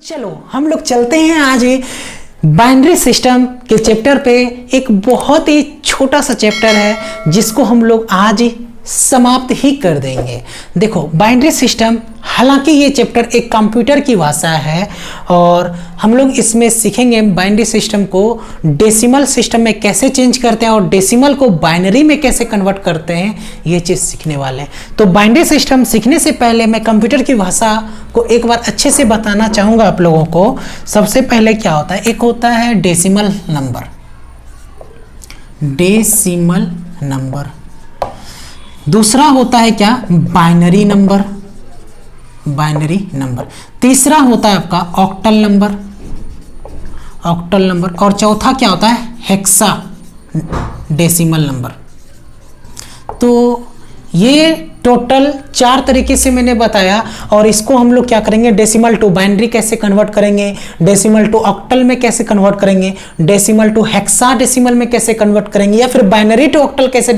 चलो हम लोग चलते हैं आज बाइनरी सिस्टम के चैप्टर पे। एक बहुत ही छोटा सा चैप्टर है जिसको हम लोग आज समाप्त ही कर देंगे। देखो बाइनरी सिस्टम, हालांकि ये चैप्टर एक कंप्यूटर की भाषा है और हम लोग इसमें सीखेंगे बाइनरी सिस्टम को डेसिमल सिस्टम में कैसे चेंज करते हैं और डेसिमल को बाइनरी में कैसे कन्वर्ट करते हैं, ये चीज़ सीखने वाले हैं। तो बाइनरी सिस्टम सीखने से पहले मैं कंप्यूटर की भाषा को एक बार अच्छे से बताना चाहूँगा आप लोगों को। सबसे पहले क्या होता है, एक होता है डेसिमल नंबर, डेसिमल नंबर। दूसरा होता है क्या, बाइनरी नंबर, बाइनरी नंबर। तीसरा होता है आपका ऑक्टल नंबर, ऑक्टल नंबर। और चौथा क्या होता है, हेक्सा डेसिमल नंबर। तो ये टोटल 4 तरीके से मैंने बताया और इसको हम लोग क्या करेंगे, डेसिमल टू बाइनरी कैसे कन्वर्ट करेंगे, डेसिमल टू ऑक्टल में कैसे कन्वर्ट करेंगे, डेसिमल टू हेक्सा डेसिमल में कैसे कन्वर्ट करेंगे, या फिर बाइनरी टू ऑक्टल कैसे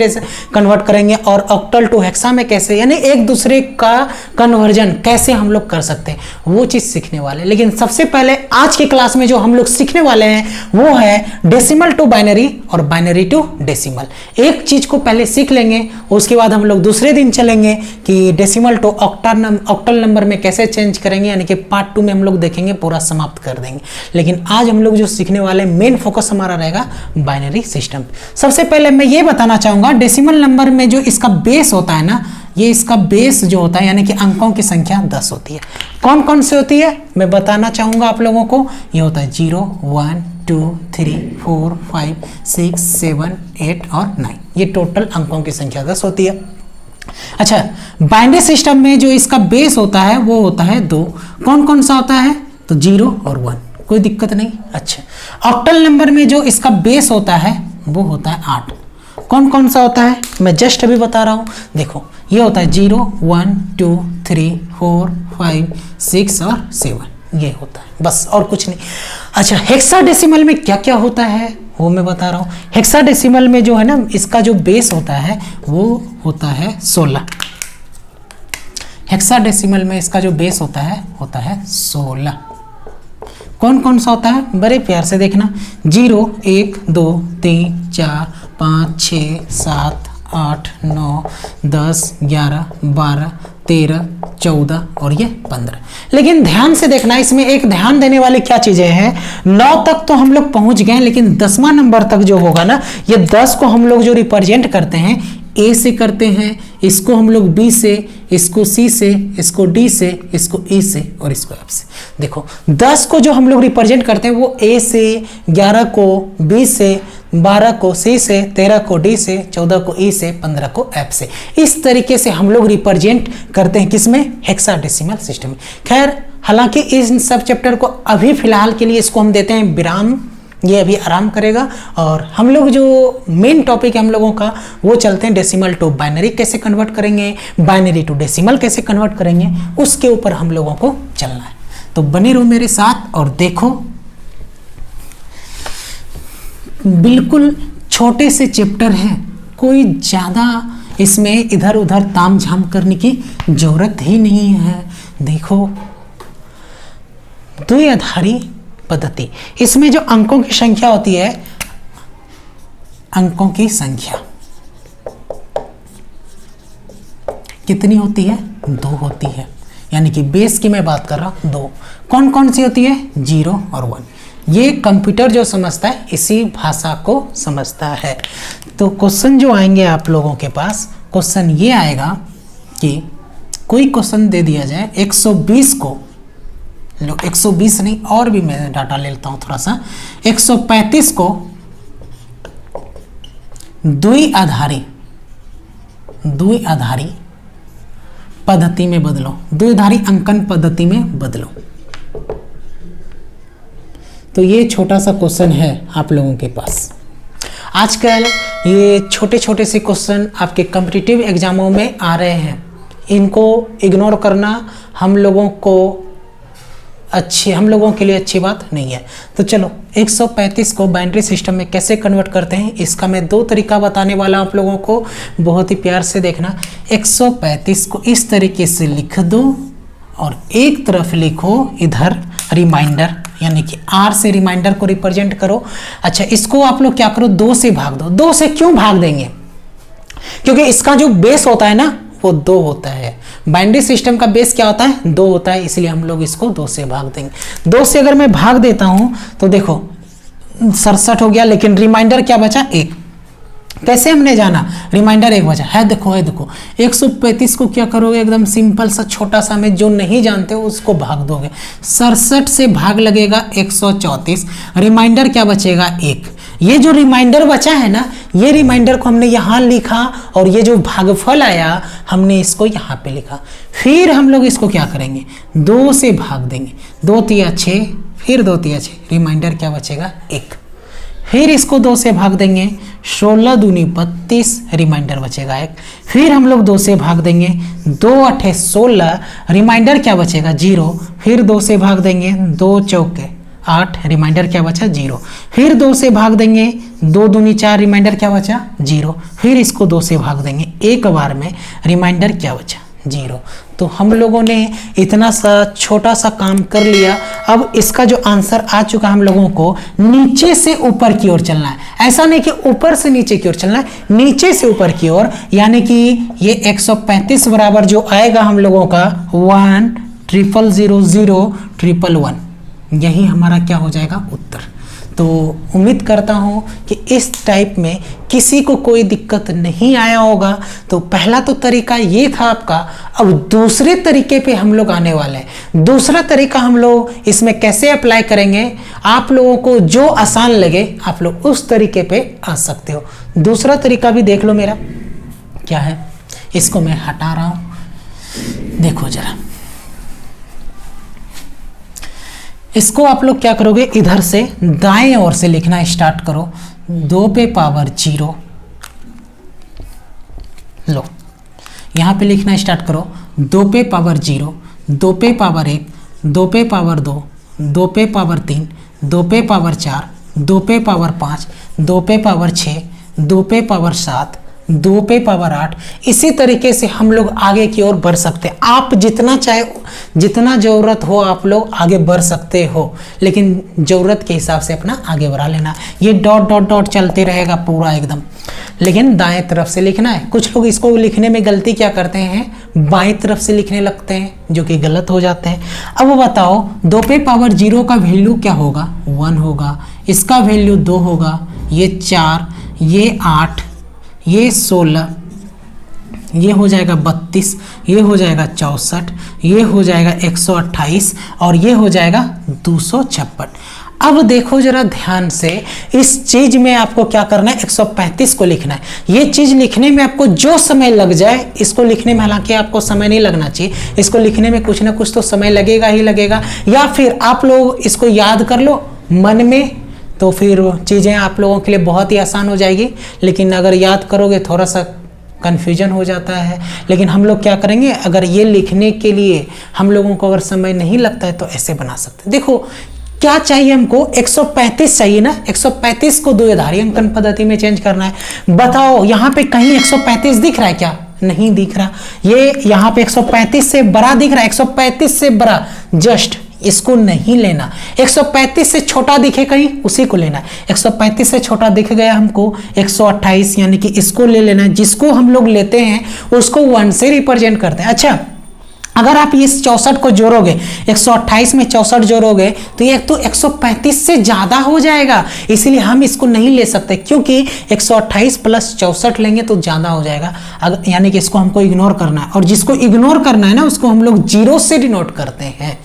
कन्वर्ट करेंगे और ऑक्टल टू हेक्सा में कैसे, यानी एक दूसरे का कन्वर्जन कैसे हम लोग कर सकते हैं, वो चीज़ सीखने वाले। लेकिन सबसे पहले आज की क्लास में जो हम लोग सीखने वाले हैं वो है डेसिमल टू बाइनरी और बाइनरी टू डेसिमल। एक चीज़ को पहले सीख लेंगे, उसके बाद हम लोग दूसरे दिन चलेंगे कि डेसिमल टू ऑक्टल नंबर में कैसे चेंज करेंगे, यानी कि पार्ट 2 में हम लोग देखेंगे, पूरा समाप्त कर देंगे। लेकिन आज हम लोग जो सीखने वाले, मेन फोकस हमारा रहेगा बाइनरी सिस्टम। सबसे पहले मैं ये बताना चाहूंगा, डेसिमल नंबर में जो इसका बेस होता है ना, ये इसका बेस जो होता है यानी कि अंकों की संख्या 10 होती है। कौन कौन से होती है मैं बताना चाहूंगा आप लोगों को। ये होता है 0, 1, 2, 3, 4, 5, 6, 7, 8 और 9। ये टोटल अंकों की संख्या 10 होती है। अच्छा, बाइनरी सिस्टम में जो इसका बेस होता है वो होता है 2। कौन कौन सा होता है, तो 0 और 1, कोई दिक्कत नहीं। अच्छा, ऑक्टल नंबर में जो इसका बेस होता है वो होता है 8। कौन कौन सा होता है मैं जस्ट अभी बता रहा हूँ। देखो ये होता है 0, 1, 2, 3, 4, 5, 6 और 7, ये होता है बस, और कुछ नहीं। अच्छा, हेक्साडेसिमल में क्या क्या होता है वो मैं बता रहा हूँ। हेक्साडेसिमल में जो है ना, इसका जो बेस होता है वो होता है 16। हेक्साडेसिमल में इसका जो बेस होता है 16। कौन कौन सा होता है, बड़े प्यार से देखना। 0, 1, 2, 3, 4, 5, 6, 7, 8, 9, 10, 11, 12, 13, 14 और ये 15। लेकिन ध्यान से देखना, इसमें एक ध्यान देने वाली क्या चीजें हैं। 9 तक तो हम लोग पहुंच गए, लेकिन 10वां नंबर तक जो होगा ना, ये 10 को हम लोग जो रिप्रेजेंट करते हैं ए से करते हैं, इसको हम लोग बी से, इसको सी से, इसको डी से, इसको ई से और इसको एफ से। देखो 10 को जो हम लोग रिप्रेजेंट करते हैं वो ए से, 11 को बी से, 12 को सी से, 13 को डी से, 14 को ई से, 15 को एफ से। इस तरीके से हम लोग रिप्रेजेंट करते हैं किसमें, हेक्साडेसिमल सिस्टम में। खैर, हालांकि इन सब चैप्टर को अभी फिलहाल के लिए इसको हम देते हैं विराम, ये अभी आराम करेगा और हम लोग जो मेन टॉपिक है हम लोगों का वो चलते हैं डेसिमल टू बाइनरी कैसे कन्वर्ट करेंगे, बाइनरी टू डेसिमल कैसे कन्वर्ट करेंगे, उसके ऊपर हम लोगों को चलना है। तो बने रहो मेरे साथ और देखो, बिल्कुल छोटे से चैप्टर है, कोई ज़्यादा इसमें इधर उधर ताम झाम करने की जरूरत ही नहीं है। देखो, द्विआधारी पद्धति, इसमें जो अंकों की संख्या होती है, अंकों की संख्या कितनी होती है, 2 होती है। यानी कि बेस की मैं बात कर रहा हूं 2। कौन कौन सी होती है, 0 और 1। ये कंप्यूटर जो समझता है इसी भाषा को समझता है। तो क्वेश्चन जो आएंगे आप लोगों के पास, क्वेश्चन ये आएगा कि कोई क्वेश्चन दे दिया जाए 120 को, लो 120 नहीं और भी मैं डाटा ले लेता हूं थोड़ा सा, 135 को द्विआधारी पद्धति में बदलो, द्विआधारी अंकन पद्धति में बदलो। तो ये छोटा सा क्वेश्चन है आप लोगों के पास। आजकल ये छोटे छोटे से क्वेश्चन आपके कॉम्पिटिटिव एग्जामों में आ रहे हैं, इनको इग्नोर करना हम लोगों के लिए अच्छी बात नहीं है। तो चलो 135 को बाइनरी सिस्टम में कैसे कन्वर्ट करते हैं, इसका मैं 2 तरीका बताने वाला हूं आप लोगों को, बहुत ही प्यार से देखना। 135 को इस तरीके से लिख दो और एक तरफ लिखो इधर रिमाइंडर, यानी कि R से रिमाइंडर को रिप्रेजेंट करो। अच्छा, इसको आप लोग क्या करो, 2 से भाग दो। 2 से क्यों भाग देंगे, क्योंकि इसका जो बेस होता है ना वो 2 होता है। बाइनरी सिस्टम का बेस क्या होता है, 2 होता है, इसलिए हम लोग इसको 2 से भाग देंगे। 2 से अगर मैं भाग देता हूं तो देखो 67 हो गया, लेकिन रिमाइंडर क्या बचा, 1। कैसे हमने जाना, रिमाइंडर 1 बचा है। देखो 135 को क्या करोगे, एकदम सिंपल सा छोटा सा में, जो नहीं जानते हो उसको भाग दोगे। 67 से भाग लगेगा 134, रिमाइंडर क्या बचेगा, 1। ये जो रिमाइंडर बचा है ना, ये रिमाइंडर को हमने यहाँ लिखा और ये जो भागफल आया हमने इसको यहाँ पे लिखा। फिर हम लोग इसको क्या करेंगे, 2 से भाग देंगे। 2 तिया 6, फिर 2 तिया 6, रिमाइंडर क्या बचेगा, 1। फिर इसको 2 से भाग देंगे, 16 दूनी 32, रिमाइंडर बचेगा 1। फिर हम लोग 2 से भाग देंगे, 2 8 16, रिमाइंडर क्या बचेगा, 0। फिर 2 से भाग देंगे, 2 चौके 8, रिमाइंडर क्या बचा, 0। फिर 2 से भाग देंगे, 2 दूनी 4, रिमाइंडर क्या बचा, 0। फिर इसको 2 से भाग देंगे, एक बार में, रिमाइंडर क्या बचा, 0। तो हम लोगों ने इतना सा छोटा सा काम कर लिया। अब इसका जो आंसर आ चुका, हम लोगों को नीचे से ऊपर की ओर चलना है। ऐसा नहीं कि ऊपर से नीचे की ओर चलना है, नीचे से ऊपर की ओर, यानी कि ये 135 बराबर जो आएगा हम लोगों का 1 0 0 0 1 1, यही हमारा क्या हो जाएगा, उत्तर। तो उम्मीद करता हूँ कि इस टाइप में किसी को कोई दिक्कत नहीं आया होगा। तो पहला तो तरीका ये था आपका। अब दूसरे तरीके पे हम लोग आने वाले हैं। दूसरा तरीका हम लोग इसमें कैसे अप्लाई करेंगे, आप लोगों को जो आसान लगे आप लोग उस तरीके पे आ सकते हो। दूसरा तरीका भी देख लो मेरा क्या है, इसको मैं हटा रहा हूँ। देखो जरा, इसको आप लोग क्या करोगे, इधर से दाएं ओर से लिखना स्टार्ट करो। 2 पे पावर 0, लो यहाँ पे लिखना स्टार्ट करो। 2 पे पावर 0, 2 पे पावर 1, 2 पे पावर 2, 2 पे पावर 3, 2 पे पावर 4, 2 पे पावर 5, 2 पे पावर 6, 2 पे पावर 7, 2 पे पावर 8। इसी तरीके से हम लोग आगे की ओर बढ़ सकते हैं। आप जितना चाहे, जितना ज़रूरत हो आप लोग आगे बढ़ सकते हो, लेकिन ज़रूरत के हिसाब से अपना आगे बढ़ा लेना। ये डॉट डॉट डॉट चलते रहेगा पूरा एकदम, लेकिन दाएं तरफ से लिखना है। कुछ लोग इसको लिखने में गलती क्या करते हैं, बाएं तरफ से लिखने लगते हैं, जो कि गलत हो जाते हैं। अब बताओ 2 पे पावर 0 का वैल्यू क्या होगा, 1 होगा। इसका वैल्यू 2 होगा, ये 4, ये 8, ये 16, ये हो जाएगा 32, ये हो जाएगा 64, ये हो जाएगा 128 और ये हो जाएगा 256। अब देखो जरा ध्यान से, इस चीज में आपको क्या करना है, 135 को लिखना है। ये चीज लिखने में आपको जो समय लग जाए, इसको लिखने में हालांकि आपको समय नहीं लगना चाहिए, इसको लिखने में कुछ ना कुछ तो समय लगेगा ही लगेगा। या फिर आप लोग इसको याद कर लो मन में, तो फिर चीज़ें आप लोगों के लिए बहुत ही आसान हो जाएगी। लेकिन अगर याद करोगे थोड़ा सा कन्फ्यूजन हो जाता है। लेकिन हम लोग क्या करेंगे, अगर ये लिखने के लिए हम लोगों को अगर समय नहीं लगता है तो ऐसे बना सकते हैं। देखो क्या चाहिए हमको, 135 चाहिए ना, 135 को द्विआधारी अंकन पद्धति में चेंज करना है। बताओ यहाँ पे कहीं 135 दिख रहा है क्या, नहीं दिख रहा। ये यहाँ पे 135 से बड़ा दिख रहा है, 135 से बड़ा, जस्ट इसको नहीं लेना। 135 से छोटा दिखे कहीं, उसी को लेना है। 135 से छोटा दिख गया हमको 128, यानी कि इसको ले लेना है। जिसको हम लोग लेते हैं उसको 1 से रिप्रेजेंट करते हैं। अच्छा, अगर आप इस 64 को जोड़ोगे, 128 में 64 जोड़ोगे तो ये तो 135 से ज़्यादा हो जाएगा, इसीलिए हम इसको नहीं ले सकते, क्योंकि 128 प्लस 64 लेंगे तो ज़्यादा हो जाएगा। यानी कि इसको हमको इग्नोर करना है, और जिसको इग्नोर करना है ना उसको हम लोग 0 से डिनोट करते हैं।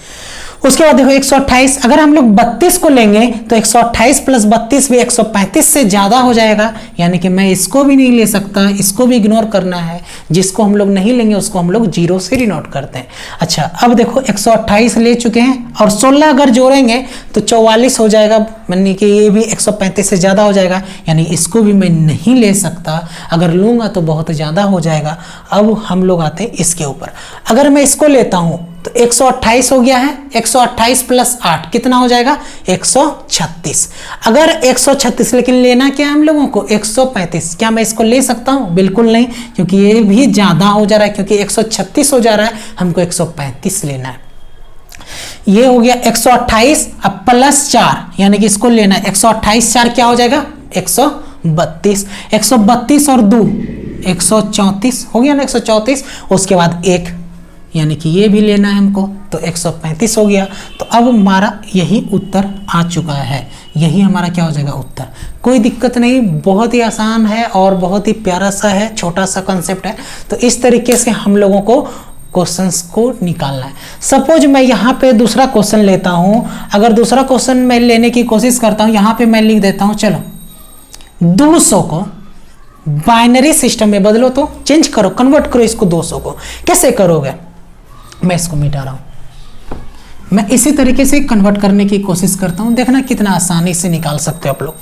उसके बाद देखो 128, अगर हम लोग 32 को लेंगे तो 128 प्लस 32 भी 135 से ज़्यादा हो जाएगा, यानी कि मैं इसको भी नहीं ले सकता, इसको भी इग्नोर करना है। जिसको हम लोग नहीं लेंगे उसको हम लोग 0 से डिनोट करते हैं। अच्छा, अब देखो 128 ले चुके हैं और 16 अगर जोड़ेंगे तो 44 हो जाएगा, यानी कि ये भी 135 से ज़्यादा हो जाएगा, यानी इसको भी मैं नहीं ले सकता। अगर लूँगा तो बहुत ज़्यादा हो जाएगा। अब हम लोग आते हैं इसके ऊपर। अगर मैं इसको लेता हूँ तो 128 हो गया है, 128 प्लस 8 कितना हो जाएगा, 136। अगर 136, लेकिन लेना क्या है हम लोगों को, 135। क्या मैं इसको ले सकता हूँ, बिल्कुल नहीं, क्योंकि ये भी ज़्यादा हो जा रहा है, क्योंकि 136 हो जा रहा है, हमको 135 लेना है। ये हो गया 128, अब +4 यानी कि इसको लेना है 128 4 क्या हो जाएगा 132, 132 और 2 134 हो गया ना 134, उसके बाद 1 यानी कि ये भी लेना है हमको तो 135 हो गया। तो अब हमारा यही उत्तर आ चुका है, यही हमारा क्या हो जाएगा उत्तर। कोई दिक्कत नहीं, बहुत ही आसान है और बहुत ही प्यारा सा है, छोटा सा कॉन्सेप्ट है। तो इस तरीके से हम लोगों को क्वेश्चंस को निकालना है। सपोज मैं यहाँ पे दूसरा क्वेश्चन लेता हूँ, अगर दूसरा क्वेश्चन मैं लेने की कोशिश करता हूँ, यहाँ पे मैं लिख देता हूँ चलो 200 को बाइनरी सिस्टम में बदलो, तो चेंज करो, कन्वर्ट करो इसको 200 को। कैसे करोगे, मैं इसको मिटा रहा हूं, मैं इसी तरीके से कन्वर्ट करने की कोशिश करता हूं, देखना कितना आसानी से निकाल सकते हो आप लोग।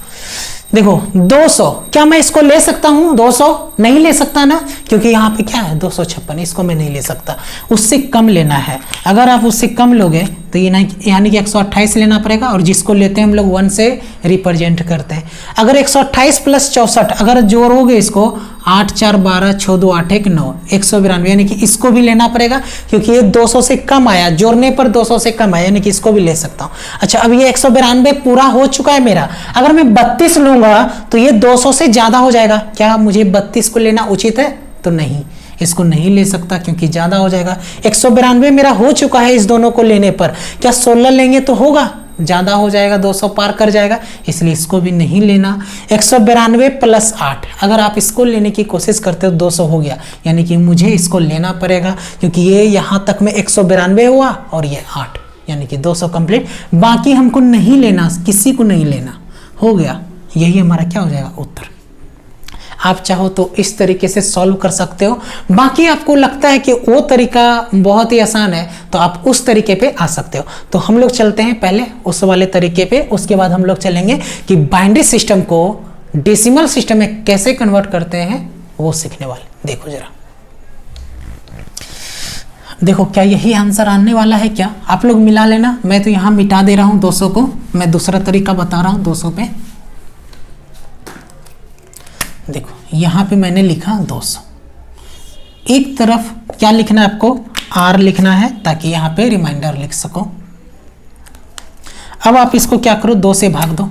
देखो 200, क्या मैं इसको ले सकता हूं 200? नहीं ले सकता ना, क्योंकि यहाँ पे क्या है 256, इसको मैं नहीं ले सकता, उससे कम लेना है। अगर आप उससे कम लोगे तो ये यानी कि 128 लेना पड़ेगा, और जिसको लेते हैं हम लोग 1 से रिप्रेजेंट करते हैं। अगर 128 + 64 अगर जोड़ोगे इसको 8 4 12 6 2 8 1 9 192, यानी कि इसको भी लेना पड़ेगा, क्योंकि ये 200 से कम आया, जोड़ने पर 200 से कम आया, यानी कि इसको भी ले सकता हूँ। अच्छा, अब ये 192 पूरा हो चुका है मेरा, अगर मैं 32 लूंगा तो ये 200 से ज्यादा हो जाएगा। क्या मुझे 32 को लेना उचित है? तो नहीं, इसको नहीं ले सकता क्योंकि ज्यादा हो जाएगा। 192 मेरा हो चुका है इस दोनों को लेने पर, क्या 16 लेंगे तो होगा? ज्यादा हो जाएगा, 200 पार कर जाएगा, इसलिए इसको भी नहीं लेना। 192 + 8 अगर आप इसको लेने की कोशिश करते हो 200 हो गया, यानी कि मुझे इसको लेना पड़ेगा, क्योंकि ये यहाँ तक में 192 हुआ और ये 8, यानी कि 200 कंप्लीट। बाकी हमको नहीं लेना, किसी को नहीं लेना, हो गया। यही हमारा क्या हो जाएगा उत्तर। आप चाहो तो इस तरीके से सॉल्व कर सकते हो, बाकी आपको लगता है कि वो तरीका बहुत ही आसान है तो आप उस तरीके पे आ सकते हो। तो हम लोग चलते हैं पहले उस वाले तरीके पे, उसके बाद हम लोग चलेंगे कि बाइनरी सिस्टम को डेसिमल सिस्टम में कैसे कन्वर्ट करते हैं, वो सीखने वाले। देखो जरा, देखो क्या यही आंसर आने वाला है क्या? आप लोग मिला लेना, मैं तो यहाँ मिटा दे रहा हूँ 200 को, मैं दूसरा तरीका बता रहा हूँ 200 पे। देखो यहाँ पे मैंने लिखा 200, एक तरफ क्या लिखना है आपको, R लिखना है, ताकि यहाँ पे रिमाइंडर लिख सको। अब आप इसको क्या करो, 2 से भाग दो,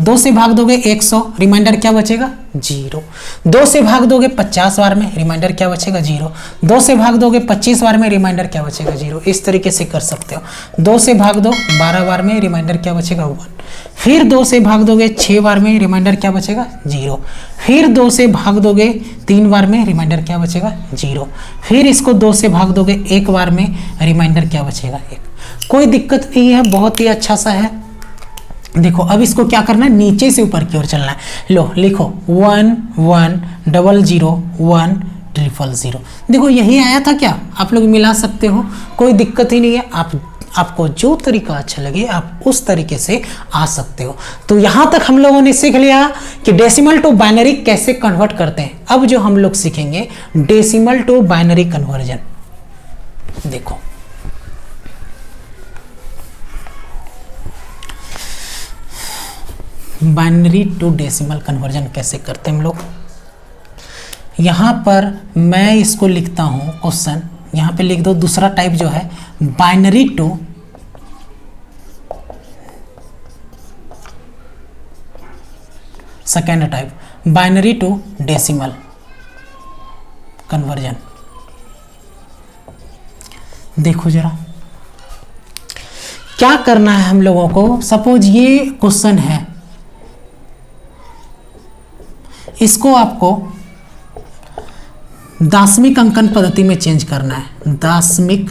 2 से भाग दोगे 100, रिमाइंडर क्या बचेगा 0। 2 से भाग दोगे 50 बार में, रिमाइंडर क्या बचेगा 0। 2 से भाग दोगे 25 बार में, रिमाइंडर क्या बचेगा 0। इस तरीके से कर सकते हो। 2 से भाग दो 12 बार में, रिमाइंडर क्या बचेगा 1। फिर 2 से भाग दोगे 6 बार में, रिमाइंडर क्या बचेगा 0। फिर 2 से भाग दोगे 3 बार में, रिमाइंडर क्या बचेगा 0। फिर इसको 2 से भाग दोगे 1 बार में, रिमाइंडर क्या बचेगा 1। कोई दिक्कत नहीं है, बहुत ही अच्छा सा है। देखो अब इसको क्या करना है, नीचे से ऊपर की ओर चलना है। लो लिखो 1 1 0 0 1 0 0। देखो यही आया था क्या, आप लोग मिला सकते हो, कोई दिक्कत ही नहीं है। आपको जो तरीका अच्छा लगे आप उस तरीके से आ सकते हो। तो यहां तक हम लोगों ने सीख लिया कि डेसिमल टू बाइनरी कैसे कन्वर्ट करते हैं। अब जो हम लोग सीखेंगे डेसिमल टू बाइनरी कन्वर्जन। देखो बाइनरी टू डेसिमल कन्वर्जन कैसे करते हैं हम लोग। यहाँ पर मैं इसको लिखता हूँ क्वेश्चन, यहाँ पे लिख दो दूसरा टाइप जो है binary to second type, binary to decimal conversion. देखो जरा क्या करना है हम लोगों को। सपोज ये क्वेश्चन है, इसको आपको दाशमिक अंकन पद्धति में चेंज करना है। दाशमिक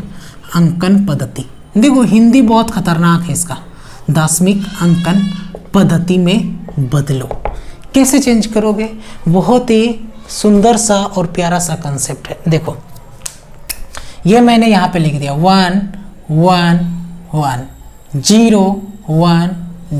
अंकन पद्धति, देखो हिंदी बहुत खतरनाक है इसका। दाशमिक अंकन पद्धति में बदलो। कैसे चेंज करोगे, बहुत ही सुंदर सा और प्यारा सा कंसेप्ट है। देखो ये मैंने यहाँ पे लिख दिया 1 1 1 0 1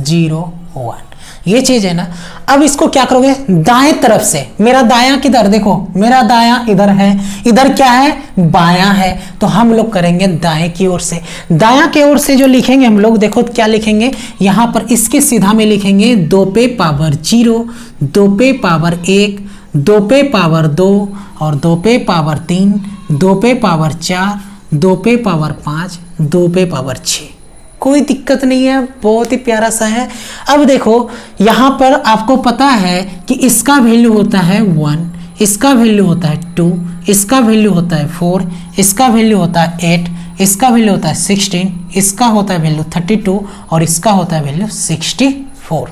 0 1, ये चीज है ना। अब इसको क्या करोगे, दाएं तरफ से, मेरा दायां किधर, देखो मेरा दायां इधर है, इधर क्या है बायां है, तो हम लोग करेंगे दाएं की ओर से। दायां की ओर से जो लिखेंगे हम लोग, देखो क्या लिखेंगे यहाँ पर, इसके सीधा में लिखेंगे 2 पे पावर 0, 2 पे पावर 1, 2 पे पावर 2 और 2 पे पावर 3, 2 पे पावर 4, 2 पे पावर 5, 2 पे पावर 6। कोई दिक्कत नहीं है, बहुत ही प्यारा सा है। अब देखो यहाँ पर आपको पता है कि इसका वैल्यू होता है 1, इसका वैल्यू होता है 2, इसका वैल्यू होता है 4, इसका वैल्यू होता है 8, इसका वैल्यू होता है 16, इसका होता है वैल्यू 32 और इसका होता है वैल्यू 64।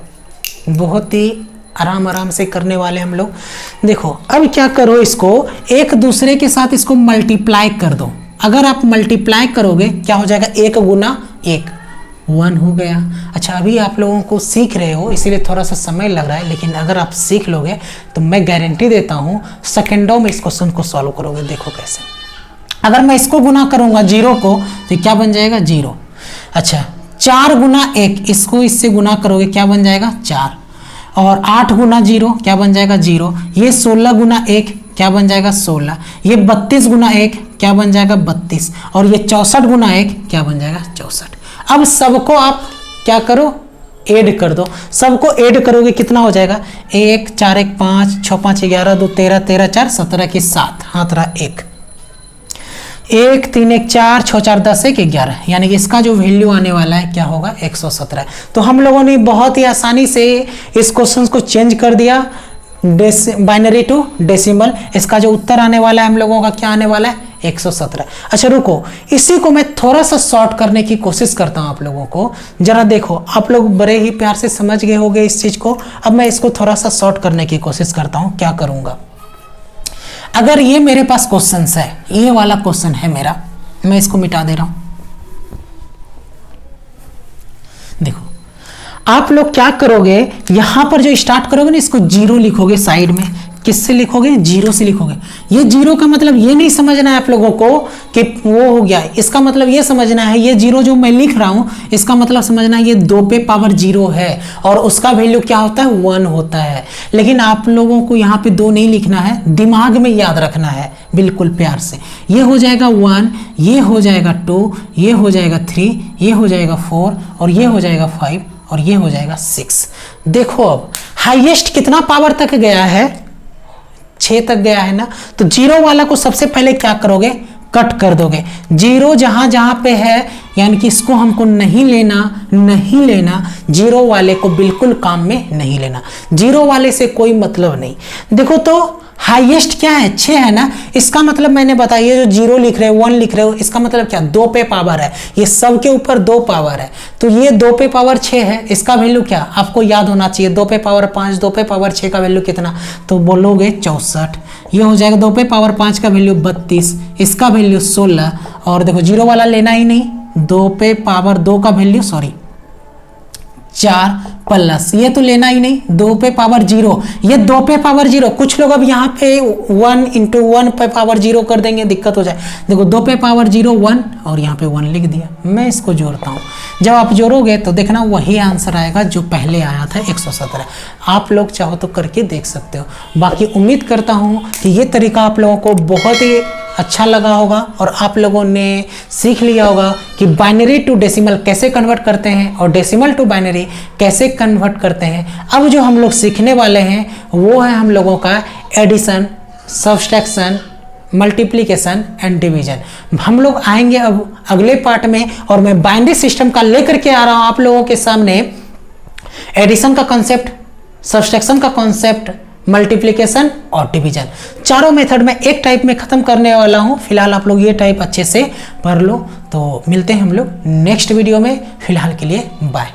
बहुत ही आराम से करने वाले हम लोग। देखो अब क्या करो, इसको एक दूसरे के साथ इसको मल्टीप्लाई कर दो। अगर आप मल्टीप्लाई करोगे क्या हो जाएगा, 1 गुना 1 1 हो गया। अच्छा अभी आप लोगों को सीख रहे हो इसीलिए थोड़ा सा समय लग रहा है, लेकिन अगर आप सीख लोगे तो मैं गारंटी देता हूँ सेकेंडों में इस क्वेश्चन को सॉल्व करोगे। देखो कैसे, अगर मैं इसको गुना करूंगा 0 को तो क्या बन जाएगा 0। अच्छा 4 गुना 1, इसको इससे गुना करोगे क्या बन जाएगा 4, और 8 गुना 0 क्या बन जाएगा 0। ये 16 गुना 1 क्या बन जाएगा 16, ये 32 गुना 1 क्या बन जाएगा 32, और ये 64 गुना 1 क्या बन जाएगा 64। अब सबको आप क्या करो, ऐड कर दो। सबको ऐड करोगे कितना हो जाएगा, 1 4 1 5 6 5 11 2 13 13 4 17 की 7, हाथ रहा 1 1 3 1 4 6 4 10 1 11, यानी कि इसका जो वैल्यू आने वाला है क्या होगा 117। तो हम लोगों ने बहुत ही आसानी से इस क्वेश्चन को चेंज कर दिया बाइनरी टू डेसिमल। इसका जो उत्तर आने वाला है हम लोगों का क्या आने वाला है 117। अच्छा रुको, इसी को मैं थोड़ा सा शॉर्ट करने की कोशिश करता हूं आप लोगों को। जरा देखो, आप लोग बड़े ही प्यार से समझ गए होंगे इस चीज को। अब मैं इसको थोड़ा सा शॉर्ट करने की कोशिश करता हूं। क्या करूंगा, अगर ये मेरे पास क्वेश्चन है, ये वाला क्वेश्चन है मेरा, मैं इसको मिटा दे रहा हूं। देखो आप लोग क्या करोगे, यहां पर जो स्टार्ट करोगे ना, इसको 0 लिखोगे साइड में। किससे लिखोगे, 0 से लिखोगे। ये 0 का मतलब ये नहीं समझना है आप लोगों को कि वो हो गया, इसका मतलब ये समझना है ये 0 जो मैं लिख रहा हूं इसका मतलब समझना है ये 2 पे पावर 0 है और उसका वैल्यू क्या होता है 1 होता है। लेकिन आप लोगों को यहाँ पे 2 नहीं लिखना है, दिमाग में याद रखना है बिल्कुल प्यार से। ये हो जाएगा 1, ये हो जाएगा 2, ये हो जाएगा 3, ये हो जाएगा 4 और ये हो जाएगा 5 और ये हो जाएगा 6। देखो अब हाईएस्ट कितना पावर तक गया है, 6 तक गया है ना। तो 0 वाला को सबसे पहले क्या करोगे, कट कर दोगे। 0 जहां जहां पे है यानी कि इसको हमको नहीं लेना, 0 वाले को बिल्कुल काम में नहीं लेना, 0 वाले से कोई मतलब नहीं। देखो तो हाईएस्ट क्या है 6 है ना, इसका मतलब मैंने बताया जो 0 लिख रहे हो 1 लिख रहे हो इसका मतलब क्या 2 पे पावर है, ये सब के ऊपर 2 पावर है। तो ये 2 पे पावर 6 है, इसका वैल्यू क्या आपको याद होना चाहिए, 2 पे पावर 5, 2 पे पावर 6 का वैल्यू कितना, तो बोलोगे 64। ये हो जाएगा 2 पे पावर 5 का वैल्यू 32, इसका वैल्यू 16। और देखो 0 वाला लेना ही नहीं, 2 पे पावर 2 का वैल्यू 4 प्लस ये तो लेना ही नहीं, 2 पे पावर 0, ये 2 पे पावर 0। कुछ लोग अब यहाँ पे 1 × 1 पे पावर 0 कर देंगे, दिक्कत हो जाए। देखो 2 पे पावर 0 1 और यहाँ पे 1 लिख दिया। मैं इसको जोड़ता हूँ, जब आप जोड़ोगे तो देखना वही आंसर आएगा जो पहले आया था 117। आप लोग चाहो तो करके देख सकते हो। बाकी उम्मीद करता हूँ कि ये तरीका आप लोगों को बहुत ही अच्छा लगा होगा और आप लोगों ने सीख लिया होगा कि बाइनरी टू डेसिमल कैसे कन्वर्ट करते हैं और डेसिमल टू बाइनरी कैसे कन्वर्ट करते हैं। अब जो हम लोग सीखने वाले हैं वो है हम लोगों का addition, subtraction, multiplication and division. हम लोग आएंगे अब अगले पार्ट में और मैं बाइनरी सिस्टम का लेकर के आ रहा हूं आप लोगों के सामने। एडिशन का कॉन्सेप्ट, सब्सट्रैक्शन का कॉन्सेप्ट, मल्टीप्लिकेशन और डिवीजन, चारों मेथड में एक टाइप में खत्म करने वाला हूं। फिलहाल आप लोग ये टाइप अच्छे से पढ़ लो। तो मिलते हैं हम लोग नेक्स्ट वीडियो में, फिलहाल के लिए बाय।